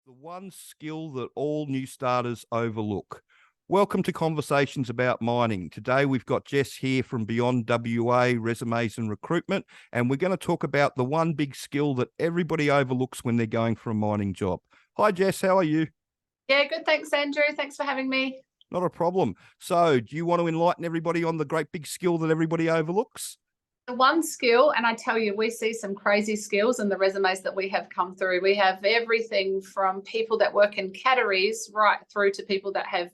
The one skill that all new starters overlook. Welcome to Conversations About Mining. Today we've got Jess here from Beyond WA Resumes and Recruitment, and we're going to talk about the one big skill that everybody overlooks when they're going for a mining job. Hi Jess, how are you? Yeah, good. Thanks, Andrew. Thanks for having me. Not a problem. So, do you want to enlighten everybody on the great big skill that everybody overlooks? The one skill, and I tell you, we see some crazy skills in the resumes that we have come through. We have everything from people that work in catteries right through to people that have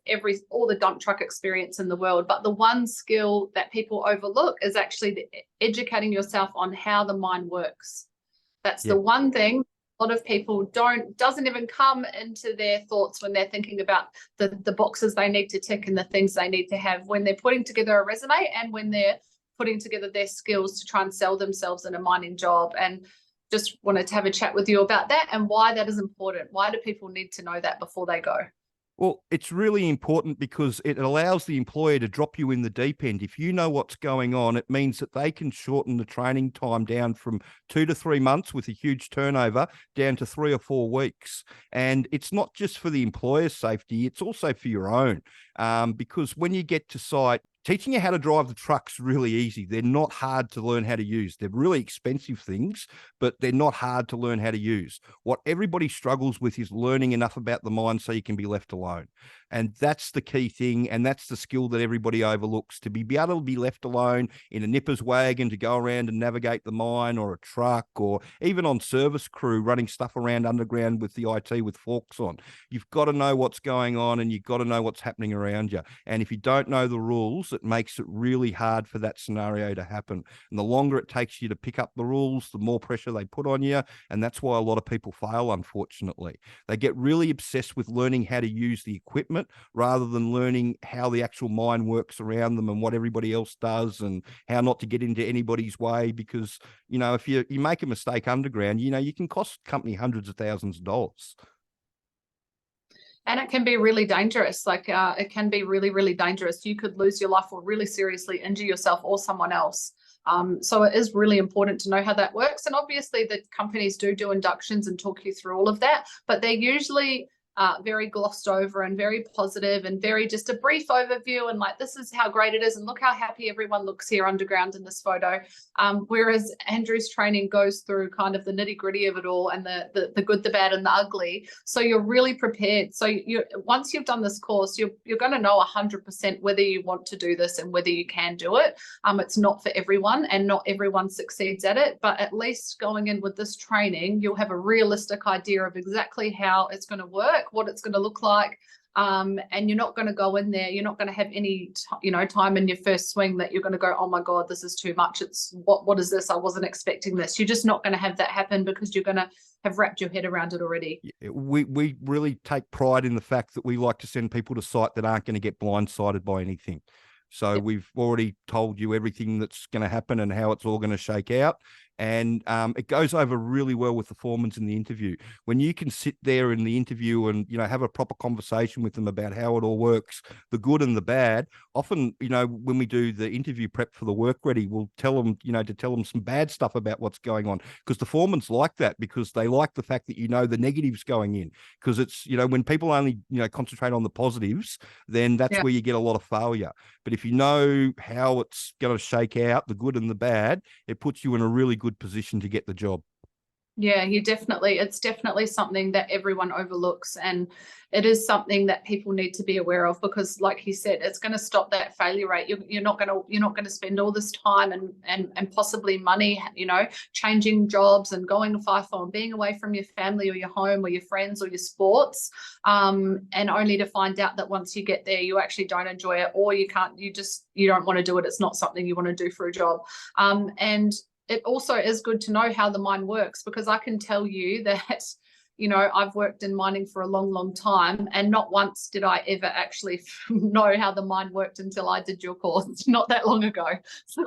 all the dump truck experience in the world. But the one skill that people overlook is actually educating yourself on how the mine works. That's Yeah. the one thing a lot of people doesn't even come into their thoughts when they're thinking about the boxes they need to tick and the things they need to have when they're putting together a resume and when they're putting together their skills to try and sell themselves in a mining job. And just wanted to have a chat with you about that and why that is important. Why do people need to know that before they go? Well, it's really important because it allows the employer to drop you in the deep end. If you know what's going on, it means that they can shorten the training time down from 2 to 3 months with a huge turnover down to 3 or 4 weeks. And it's not just for the employer's safety, it's also for your own. Because when you get to site, teaching you how to drive the truck's really easy. They're not hard to learn how to use. They're really expensive things, but they're not hard to learn how to use. What everybody struggles with is learning enough about the mine so you can be left alone. And that's the key thing. And that's the skill that everybody overlooks, to be able to be left alone in a nipper's wagon to go around and navigate the mine, or a truck, or even on service crew running stuff around underground with the IT with forks on. You've got to know what's going on and you've got to know what's happening around you. And if you don't know the rules, it makes it really hard for that scenario to happen. And the longer it takes you to pick up the rules, the more pressure they put on you. And that's why a lot of people fail, unfortunately. They get really obsessed with learning how to use the equipment rather than learning how the actual mine works around them and what everybody else does and how not to get into anybody's way. Because, if you make a mistake underground, you can cost company hundreds of thousands of dollars. And it can be really dangerous. It can be really, really dangerous. You could lose your life or really seriously injure yourself or someone else. So it is really important to know how that works. And obviously the companies do inductions and talk you through all of that, but they're usually very glossed over and very positive and very just a brief overview and like, this is how great it is and look how happy everyone looks here underground in this photo. Whereas Andrew's training goes through kind of the nitty gritty of it all and the good, the bad and the ugly. So you're really prepared. So once you've done this course, you're going to know 100% whether you want to do this and whether you can do it. It's not for everyone and not everyone succeeds at it, but at least going in with this training, you'll have a realistic idea of exactly how it's going to work, what it's going to look like, and you're not going to go in there, you're not going to have any time in your first swing that you're going to go, oh my god, this is too much, it's what is this, I wasn't expecting this. You're just not going to have that happen because you're going to have wrapped your head around it already. We really take pride in the fact that we like to send people to site that aren't going to get blindsided by anything. So yep. We've already told you everything that's going to happen and how it's all going to shake out. And it goes over really well with the foremans in the interview. When you can sit there in the interview and, have a proper conversation with them about how it all works, the good and the bad. Often, when we do the interview prep for the work ready, we'll tell them, to tell them some bad stuff about what's going on, because the foremans like that, because they like the fact that, the negatives going in, because it's, when people only, concentrate on the positives, then that's where you get a lot of failure. But if you know how it's going to shake out, the good and the bad, it puts you in a really good position to get the job. Yeah, it's definitely something that everyone overlooks, and it is something that people need to be aware of, because like you said, it's going to stop that failure rate. You're not going to spend all this time and possibly money, changing jobs and going to FIFO and being away from your family or your home or your friends or your sports, and only to find out that once you get there, you actually don't enjoy it, or you don't want to do it. It's not something you want to do for a job. And it also is good to know how the mine works, because I can tell you that, I've worked in mining for a long, long time, and not once did I ever actually know how the mine worked until I did your course not that long ago. So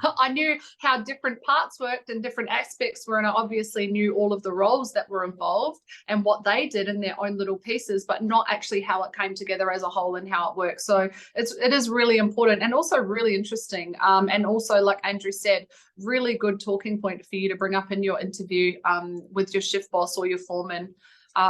I knew how different parts worked and different aspects were, and I obviously knew all of the roles that were involved and what they did in their own little pieces, but not actually how it came together as a whole and how it works. So it is really important and also really interesting. And also, like Andrew said, really good talking point for you to bring up in your interview with your shift boss or your foreman.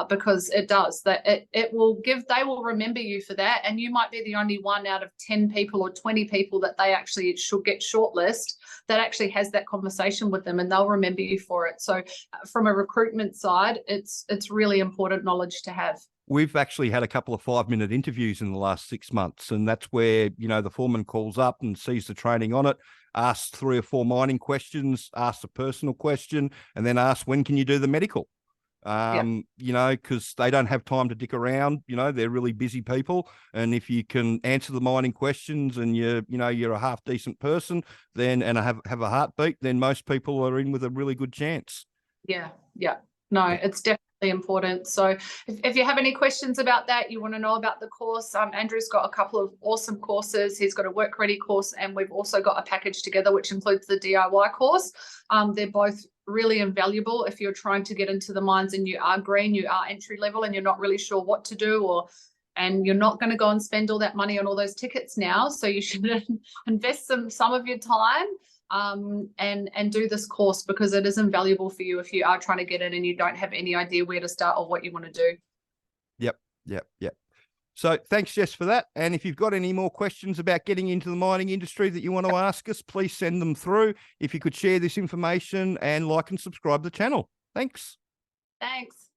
Because it does that, it will give, they will remember you for that, and you might be the only one out of 10 people or 20 people that they actually should get shortlist that actually has that conversation with them, and they'll remember you for it. So from a recruitment side, it's really important knowledge to have. We've actually had a couple of 5-minute interviews in the last 6 months, and that's where, you know, the foreman calls up and sees the training on it, asks 3 or 4 mining questions, asks a personal question, and then asks, when can you do the medical? You know, because they don't have time to dick around. You know, they're really busy people, and if you can answer the mining questions and you're a half decent person, then and have a heartbeat, then most people are in with a really good chance. Yeah, no, it's definitely important. So if you have any questions about that, you want to know about the course, Andrew's got a couple of awesome courses. He's got a work ready course, and we've also got a package together which includes the DIY course. They're both really invaluable if you're trying to get into the mines and you are green, you are entry level, and you're not really sure what to do, and you're not going to go and spend all that money on all those tickets now. So you should invest some of your time and do this course, because it is invaluable for you if you are trying to get in and you don't have any idea where to start or what you want to do. Yep. So thanks, Jess, for that. And if you've got any more questions about getting into the mining industry that you want to ask us, please send them through. If you could share this information and like and subscribe to the channel. Thanks. Thanks.